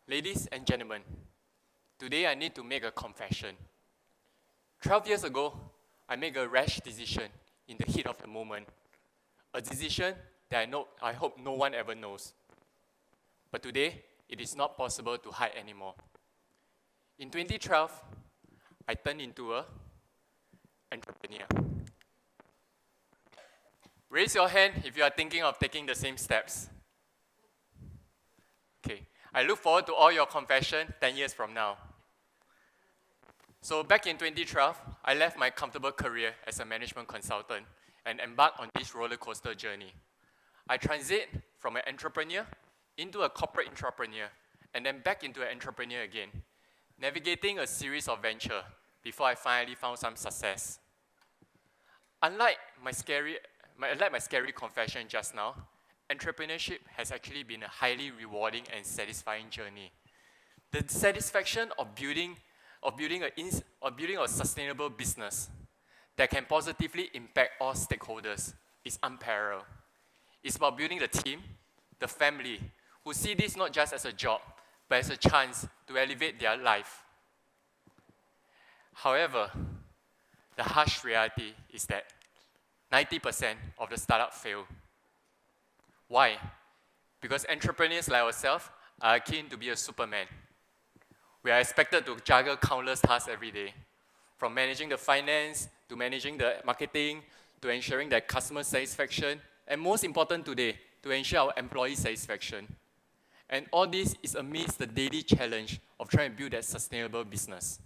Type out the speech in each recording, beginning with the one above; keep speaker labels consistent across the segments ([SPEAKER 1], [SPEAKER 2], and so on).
[SPEAKER 1] Ladies and gentlemen, today I need to make a confession. 12 years ago, I made a rash decision in the heat of the moment. A decision that I hope no one ever knows. But today, it is not possible to hide anymore. In 2012, I turned into an entrepreneur. Raise your hand if you are thinking of taking the same steps. Okay, I look forward to all your confession 10 years from now. So back in 2012, I left my comfortable career as a management consultant and embarked on this roller coaster journey. I transit from an entrepreneur into a corporate entrepreneur and then back into an entrepreneur again, navigating a series of ventures before I finally found some success. Unlike my scary confession just now, entrepreneurship has actually been a highly rewarding and satisfying journey. The satisfaction of building a sustainable business that can positively impact all stakeholders is unparalleled. It's about building the team, the family, who see this not just as a job, but as a chance to elevate their life. However, the harsh reality is that 90% of the startups fail. Why? Because entrepreneurs like ourselves are keen to be a Superman. We are expected to juggle countless tasks every day, from managing the finance, to managing the marketing, to ensuring that customer satisfaction, and most important today, to ensure our employee satisfaction. And all this is amidst the daily challenge of trying to build that sustainable business.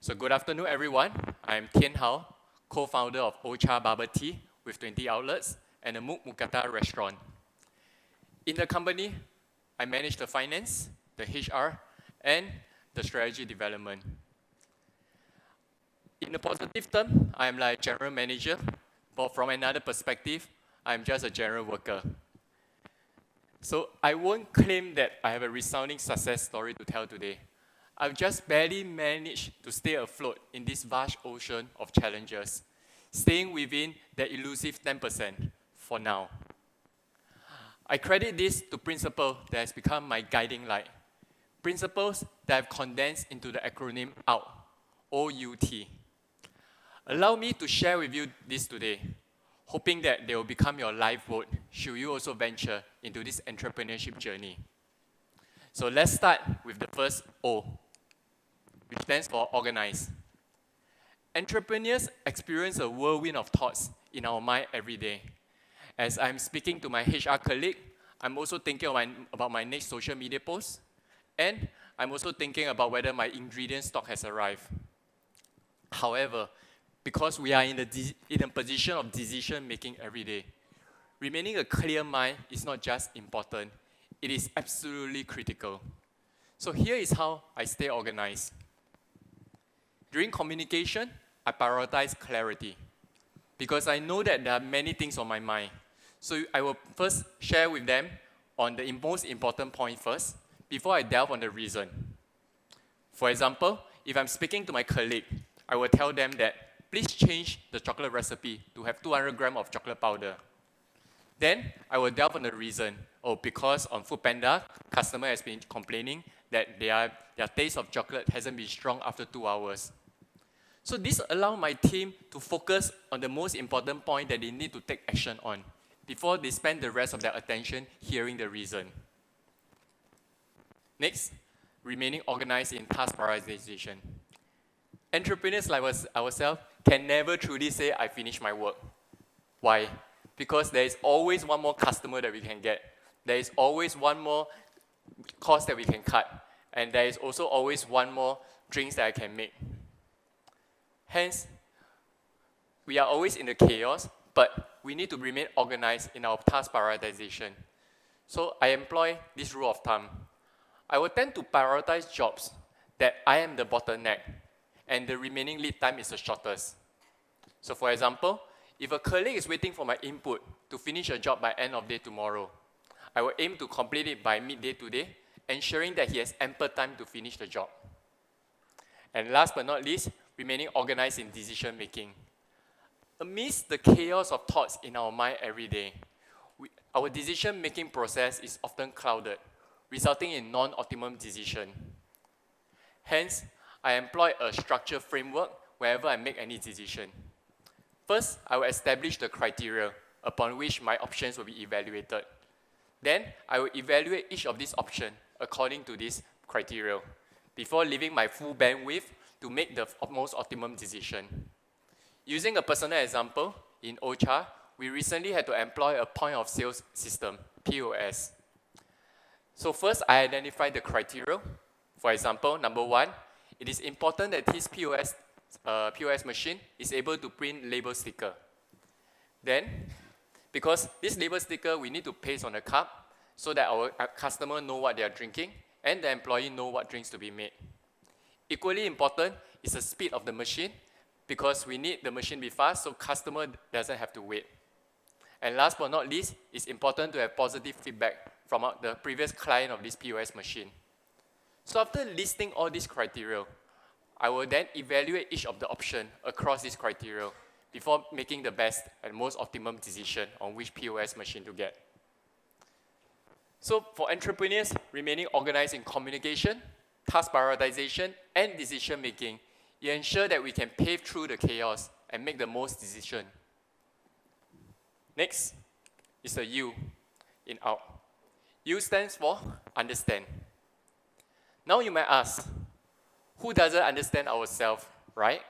[SPEAKER 1] So good afternoon, everyone. I'm Tianhao, co-founder of Ocha Bubble Tea with 20 outlets and a Mook Mookata restaurant. In the company, I manage the finance, the HR, and the strategy development. In a positive term, I'm like general manager, but from another perspective, I'm just a general worker. So I won't claim that I have a resounding success story to tell today. I've just barely managed to stay afloat in this vast ocean of challenges, staying within the elusive 10% for now. I credit this to principles that has become my guiding light. Principles that I've condensed into the acronym OUT, O-U-T. Allow me to share with you this today, hoping that they will become your life vote should you also venture into this entrepreneurship journey. So let's start with the first O, which stands for organize. Entrepreneurs experience a whirlwind of thoughts in our mind every day. As I'm speaking to my HR colleague, I'm also thinking about my next social media post, and I'm also thinking about whether my ingredient stock has arrived. However, because we are in a position of decision-making every day, remaining a clear mind is not just important, it is absolutely critical. So here is how I stay organized. During communication, I prioritize clarity because I know that there are many things on my mind. So I will first share with them on the most important point first before I delve on the reason. For example, if I'm speaking to my colleague, I will tell them that please change the chocolate recipe to have 200 grams of chocolate powder. Then I will delve on the reason. Oh, because on Foodpanda, customer has been complaining that their taste of chocolate hasn't been strong after 2 hours. So this allows my team to focus on the most important point that they need to take action on before they spend the rest of their attention hearing the reason. Next, remaining organized in task prioritization. Entrepreneurs like ourselves can never truly say, I finished my work. Why? Because there is always one more customer that we can get. There is always one more cost that we can cut. And there is also always one more drinks that I can make. Hence, we are always in the chaos, but we need to remain organized in our task prioritization. So I employ this rule of thumb. I will tend to prioritize jobs that I am the bottleneck and the remaining lead time is the shortest. So for example, if a colleague is waiting for my input to finish a job by end of day tomorrow, I will aim to complete it by midday today, ensuring that he has ample time to finish the job. And last but not least, remaining organized in decision making. Amidst the chaos of thoughts in our mind every day, our decision making process is often clouded. resulting in non-optimum decision. Hence, I employ a structured framework wherever I make any decision. First, I will establish the criteria upon which my options will be evaluated. Then, I will evaluate each of these options according to this criteria before leaving my full bandwidth to make the most optimum decision. Using a personal example, in Ocha, we recently had to employ a point of sales system, POS. So first, I identify the criteria. For example, number one, it is important that this POS machine is able to print label sticker. Then, because this label sticker we need to paste on the cup so that our customer know what they are drinking and the employee know what drinks to be made. Equally important is the speed of the machine because we need the machine to be fast so customer doesn't have to wait. And last but not least, it's important to have positive feedback from the previous client of this POS machine. So after listing all these criteria, I will then evaluate each of the options across these criteria before making the best and most optimum decision on which POS machine to get. So for entrepreneurs, remaining organized in communication, task prioritization, and decision making, you ensure that we can pave through the chaos and make the most decision. Next is the U in out. U stands for understand. Now you might ask, who doesn't understand ourselves, right?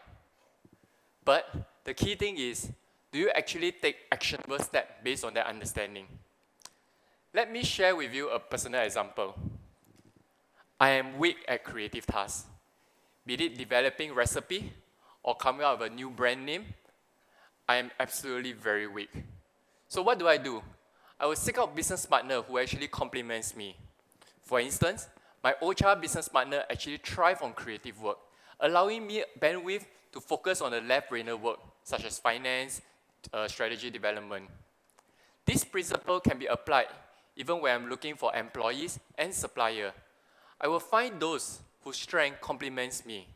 [SPEAKER 1] But the key thing is, do you actually take actionable steps based on that understanding? Let me share with you a personal example. I am weak at creative tasks. Be it developing recipe or coming up with a new brand name, I am absolutely very weak. So what do? I will seek out business partner who actually complements me. For instance, my Ocha business partner actually thrives on creative work, allowing me bandwidth to focus on the left-brainer work, such as finance, strategy development. This principle can be applied even when I'm looking for employees and suppliers. I will find those whose strength complements me.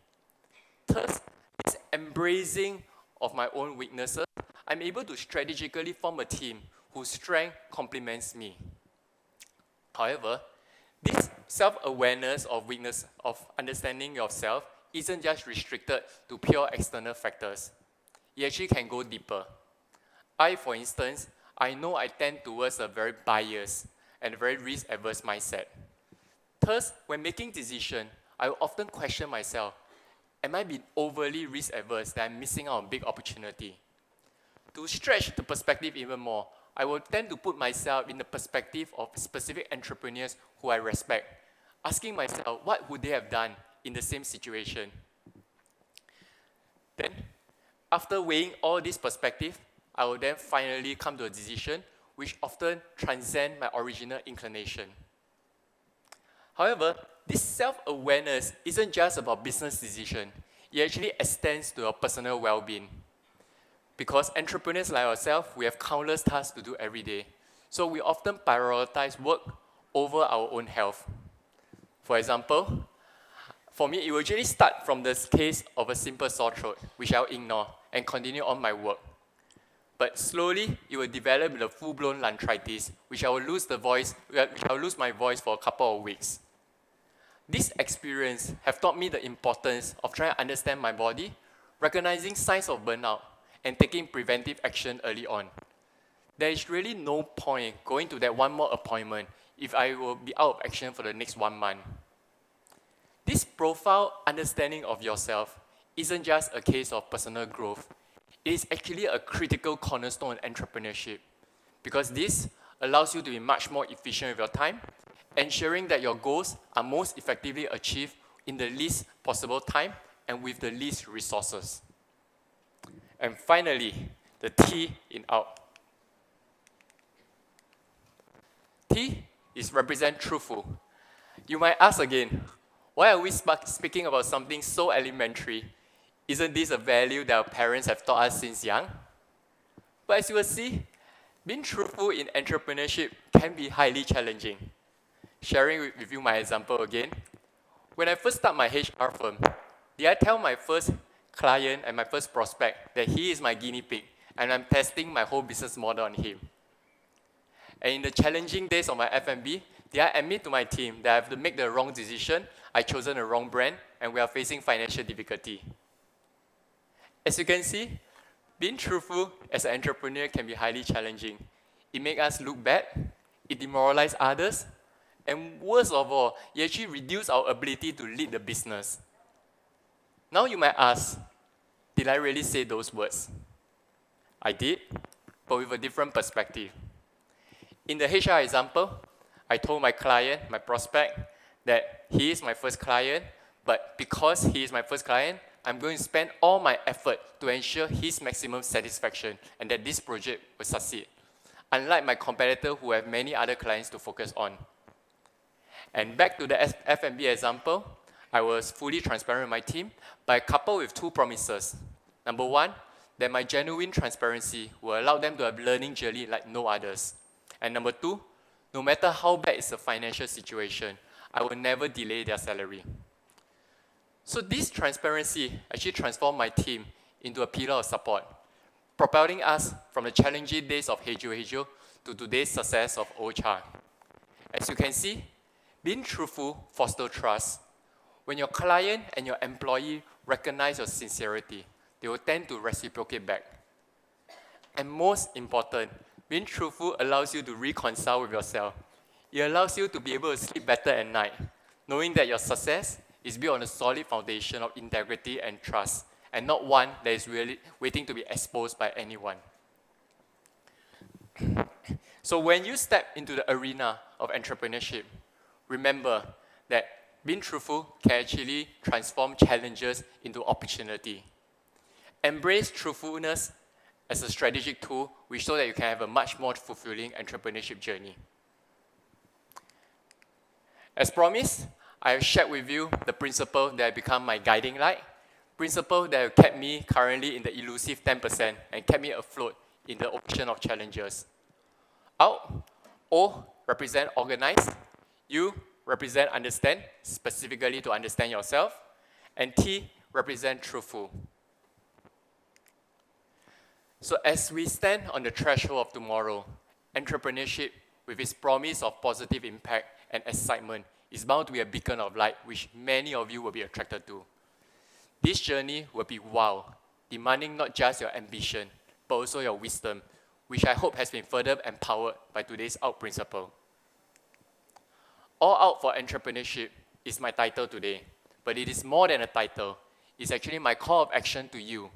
[SPEAKER 1] Thus, this embracing of my own weaknesses, I'm able to strategically form a team whose strength complements me. However, this self-awareness of weakness, of understanding yourself, isn't just restricted to pure external factors. It actually can go deeper. For instance, I know I tend towards a very biased and very risk-averse mindset. Thus, when making decisions, I will often question myself, am I being overly risk-averse that I'm missing out on big opportunity? To stretch the perspective even more, I will tend to put myself in the perspective of specific entrepreneurs who I respect, asking myself, what would they have done in the same situation? Then, after weighing all this perspective, I will then finally come to a decision which often transcends my original inclination. However, this self-awareness isn't just about business decision. It actually extends to your personal well-being. Because entrepreneurs like ourselves, we have countless tasks to do every day. So we often prioritize work over our own health. For example, for me, it will usually start from the case of a simple sore throat, which I'll ignore and continue on my work. But slowly, it will develop into full-blown laryngitis, which I will lose my voice for a couple of weeks. This experience have taught me the importance of trying to understand my body, recognizing signs of burnout, and taking preventive action early on. There is really no point going to that one more appointment if I will be out of action for the next 1 month. This profound understanding of yourself isn't just a case of personal growth. It is actually a critical cornerstone in entrepreneurship because this allows you to be much more efficient with your time, ensuring that your goals are most effectively achieved in the least possible time and with the least resources. And finally, the T in out. T is represent truthful. You might ask again, why are we speaking about something so elementary? Isn't this a value that our parents have taught us since young? But as you will see, being truthful in entrepreneurship can be highly challenging. Sharing with you my example again. When I first started my HR firm, did I tell my first client and my first prospect that he is my guinea pig and I'm testing my whole business model on him? And in the challenging days of my F&B, Did I admit to my team that I have to make the wrong decision, I chosen the wrong brand, and we are facing financial difficulty? As you can see, being truthful as an entrepreneur can be highly challenging. It makes us look bad, it demoralizes others, and worst of all, it actually reduces our ability to lead the business. Now you might ask, did I really say those words? I did, but with a different perspective. In the HR example, I told my client, my prospect, that he is my first client, but because he is my first client, I'm going to spend all my effort to ensure his maximum satisfaction and that this project will succeed, unlike my competitor who have many other clients to focus on. And back to the F&B example, I was fully transparent with my team, but coupled with two promises. Number one, that my genuine transparency will allow them to have learning journey like no others. And number two, no matter how bad is the financial situation, I will never delay their salary. So this transparency actually transformed my team into a pillar of support, propelling us from the challenging days of Hejo to today's success of Ocha. As you can see, being truthful fosters trust. When your client and your employee recognize your sincerity, they will tend to reciprocate back. And most important, being truthful allows you to reconcile with yourself. It allows you to be able to sleep better at night, knowing that your success is built on a solid foundation of integrity and trust, and not one that is really waiting to be exposed by anyone. So when you step into the arena of entrepreneurship, remember that being truthful can actually transform challenges into opportunity. Embrace truthfulness as a strategic tool, which so that you can have a much more fulfilling entrepreneurship journey. As promised, I have shared with you the principle that have become my guiding light, principle that have kept me currently in the elusive 10% and kept me afloat in the ocean of challenges. Out, O represent organize, U represent understand, specifically to understand yourself, and T represent truthful. So as we stand on the threshold of tomorrow, entrepreneurship, with its promise of positive impact and excitement, is bound to be a beacon of light which many of you will be attracted to. This journey will be wild, demanding not just your ambition, but also your wisdom, which I hope has been further empowered by today's OUT principle. All Out for Entrepreneurship is my title today, but it is more than a title. It's actually my call of action to you.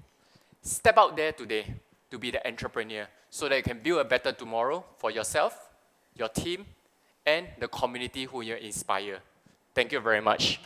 [SPEAKER 1] Step out there today to be the entrepreneur so that you can build a better tomorrow for yourself, your team, and the community who you inspire. Thank you very much.